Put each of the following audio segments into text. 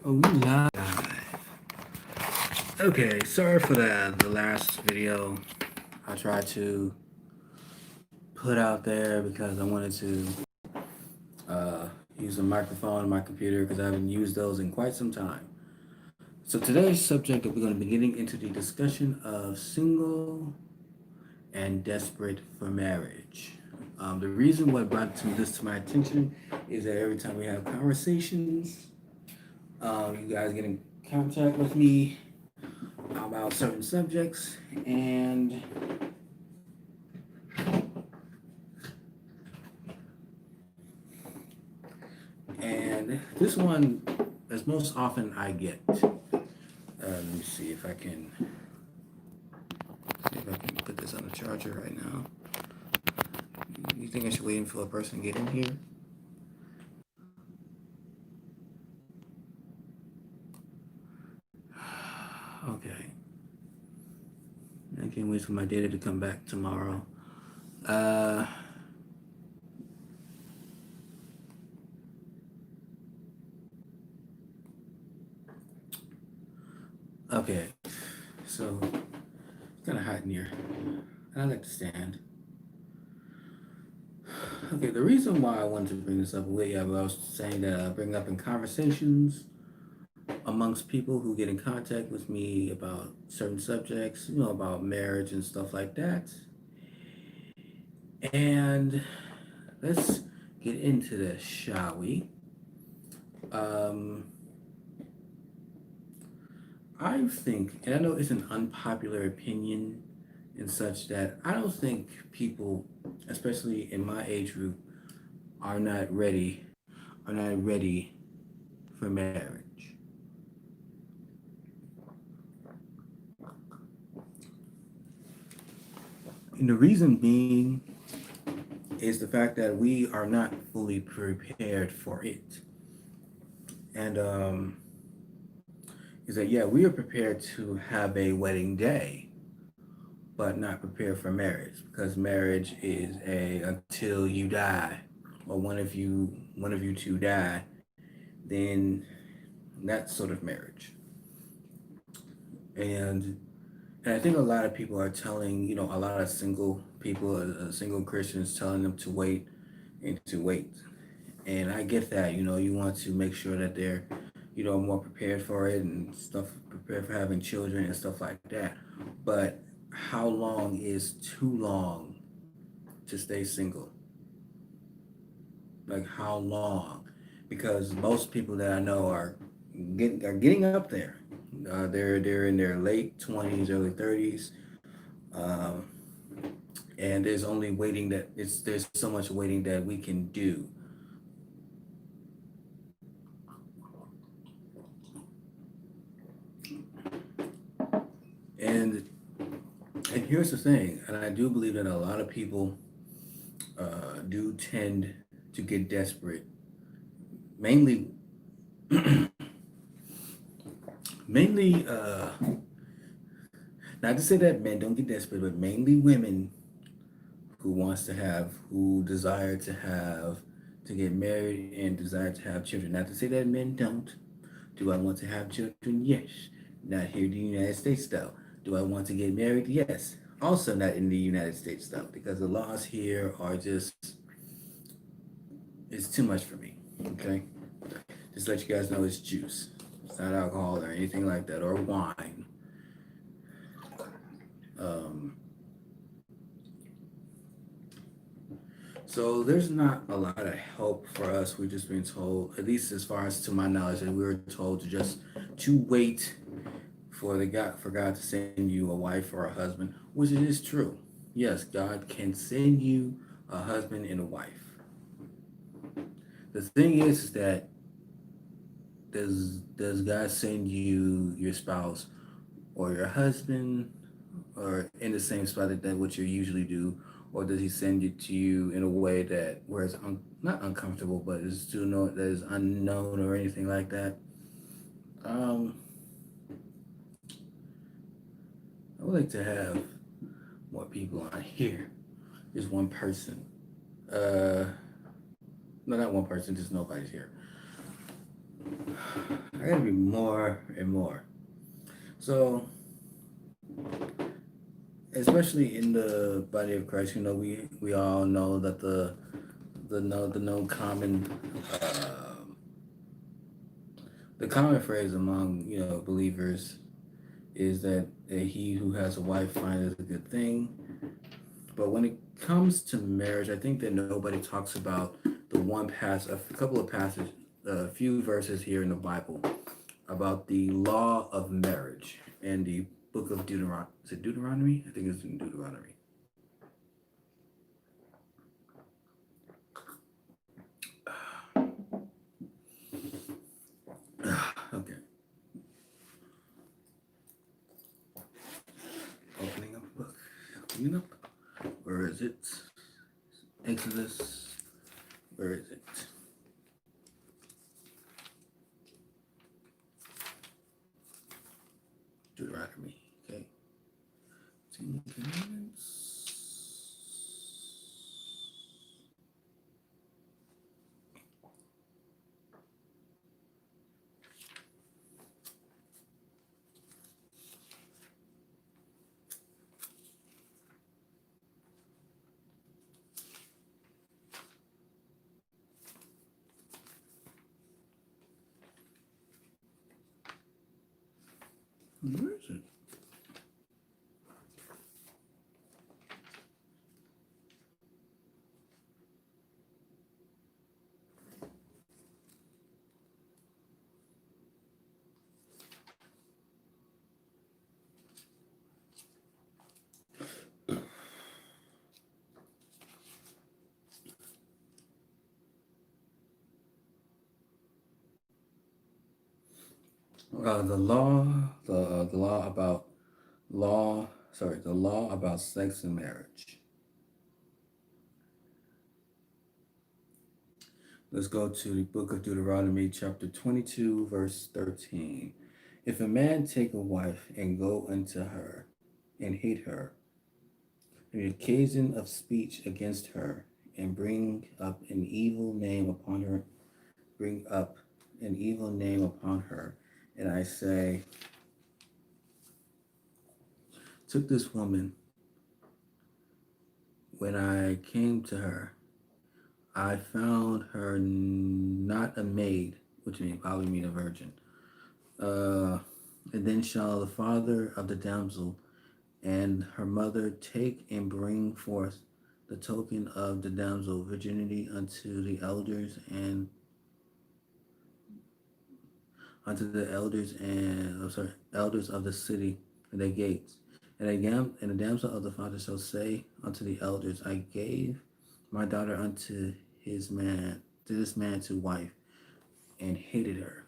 Oh, we live. Okay, sorry for the last video I tried to put out there because I wanted to use a microphone on my computer because I haven't used those in quite some time. So today's subject, we're going to be getting into the discussion of single and desperate for marriage. The reason what brought this to my attention is that every time we have conversations, you guys get in contact with me about certain subjects, and this one is most often I get. Let me see if I can put this on the charger right now. You think I should wait for a person to get in here? Okay. I can't wait for my data to come back tomorrow. Uh, okay. So it's kind of hot in here. I like to stand. Okay, the reason why I wanted to bring this up, I was saying that I bring up in conversations amongst people who get in contact with me about certain subjects, about marriage and stuff like that. And let's get into this, shall we? Um, I think, and I know it's an unpopular opinion and such, that I don't think people, especially in my age group, are not ready for marriage. And the reason being is the fact that we are not fully prepared for it. And is that, yeah, we are prepared to have a wedding day, but not prepared for marriage because marriage is a until you die or one of you two die, then that's sort of marriage. And and I think a lot of people are telling, a lot of single people, single Christians telling them to wait and to wait. And I get that, you want to make sure that they're, more prepared for it and stuff, prepared for having children and stuff like that. But how long is too long to stay single? Like how long? Because most people that I know are getting up there. They're in their late 20s, early 30s, um, and there's only waiting that there's so much waiting that we can do. And and here's the thing, and I do believe that a lot of people do tend to get desperate, mainly mainly not to say that men don't get desperate, but mainly women who desire to get married and desire to have children. Not to say that men don't. Do I want to have children? Yes. Not here in the United States though. Do I want to get married? Yes. Also not in the United States though, because the laws here are just it's too much for me. Okay? Just let you guys know it's juice. It's not alcohol or anything like that, or wine. Um, so there's not a lot of help for us. We're just being told, at least as far as to my knowledge, that we were told to wait for God to send you a wife or a husband, which it is true. Yes, God can send you a husband and a wife. The thing is that does God send you your spouse or your husband or in the same spot that what you usually do, or does he send it to you in a way that where it's not uncomfortable, but is still that is unknown or anything like that? Um, I would like to have more people on here. Just one person. Uh, no, not one person. Just nobody's here. I gotta be more and more. So, especially in the body of Christ, we all know that the no common the common phrase among believers is that he who has a wife findeth a good thing. But when it comes to marriage, I think that nobody talks about the one pass a couple of passages, a few verses here in the Bible about the law of marriage and the book of Deuteronomy. Is it Deuteronomy? I think it's in Deuteronomy. Okay. Opening up a book. Opening up. Where is it? Exodus. Where is it? Deuteronomy. Okay. 10 Commandments. Where is it? The law about the law about sex and marriage. Let's go to the book of Deuteronomy, chapter 22, verse 13. If a man take a wife and go unto her and hate her, the occasion of speech against her, and bring up an evil name upon her, and I say, took this woman when I came to her, I found her not a maid, which means probably mean a virgin. And then shall the father of the damsel and her mother take and bring forth the token of the damsel virginity unto the elders and elders of the city and their gates. And the damsel of the father shall say unto the elders, I gave my daughter unto this man to wife, and hated her.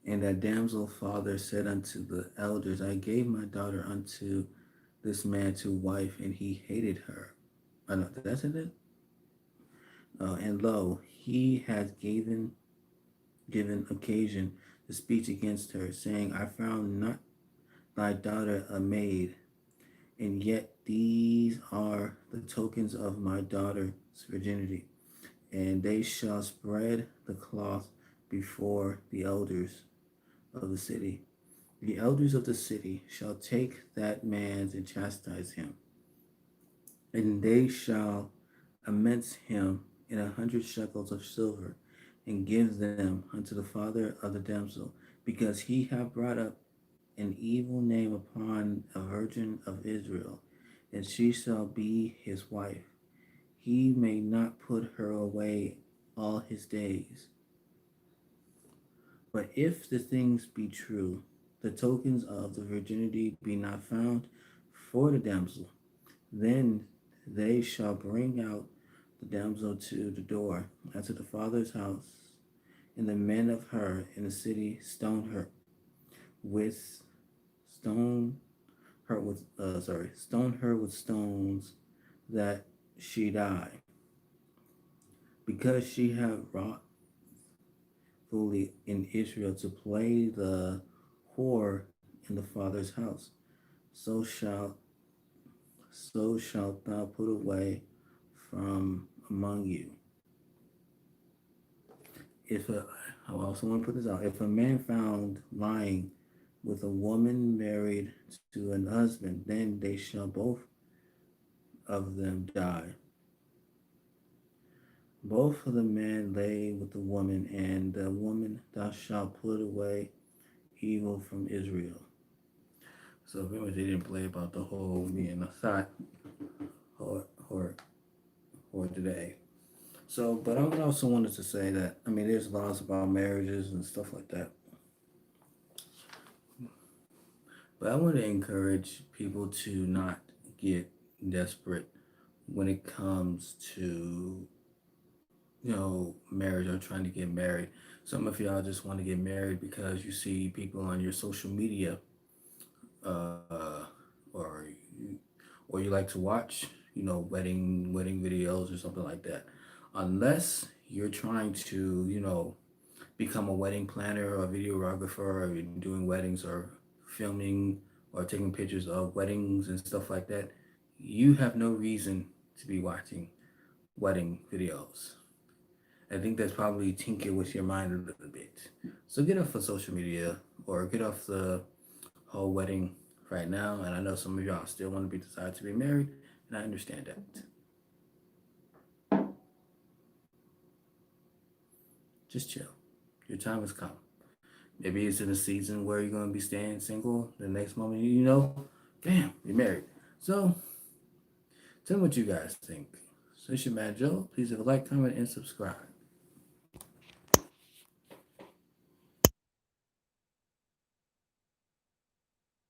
And that damsel father said unto the elders, I gave my daughter unto this man to wife, and he hated her. I know that's it. And lo, he has given occasion to speech against her, saying, I found not thy daughter a maid, and yet these are the tokens of my daughter's virginity. And they shall spread the cloth before the elders of the city. The elders of the city shall take that man and chastise him, and they shall amends him in 100 shekels of silver, and give them unto the father of the damsel, because he hath brought up an evil name upon a virgin of Israel, and she shall be his wife. He may not put her away all his days. But if the things be true, the tokens of the virginity be not found for the damsel, then they shall bring out the damsel to the door, and to the father's house, and the men of her in the city with stone stone her with stones, that she die, because she have wrought fully in Israel to play the whore in the father's house. So shalt thou put away from among you. if a, I also want to put this out. If a man found lying with a woman married to an husband, then they shall both of them die. Both of the men lay with the woman, and the woman thou shalt put away evil from Israel. So remember, they didn't play about the whole me and Assad or today. So, but I also wanted to say that I mean, there's laws about marriages and stuff like that. But I want to encourage people to not get desperate when it comes to marriage or trying to get married. Some of y'all just want to get married because you see people on your social media, uh, or you like to watch, wedding videos or something like that. Unless you're trying to, become a wedding planner or a videographer or doing weddings or filming or taking pictures of weddings and stuff like that, you have no reason to be watching wedding videos. I think that's probably tinker with your mind a little bit. So get off of social media or get off the whole wedding right now. And I know some of y'all still want to be decided to be married, and I understand that. Just chill. Your time has come. Maybe it's in a season where you're going to be staying single. The next moment, bam, you're married. So tell me what you guys think. So it's your man Joe. Please leave a like, comment, and subscribe.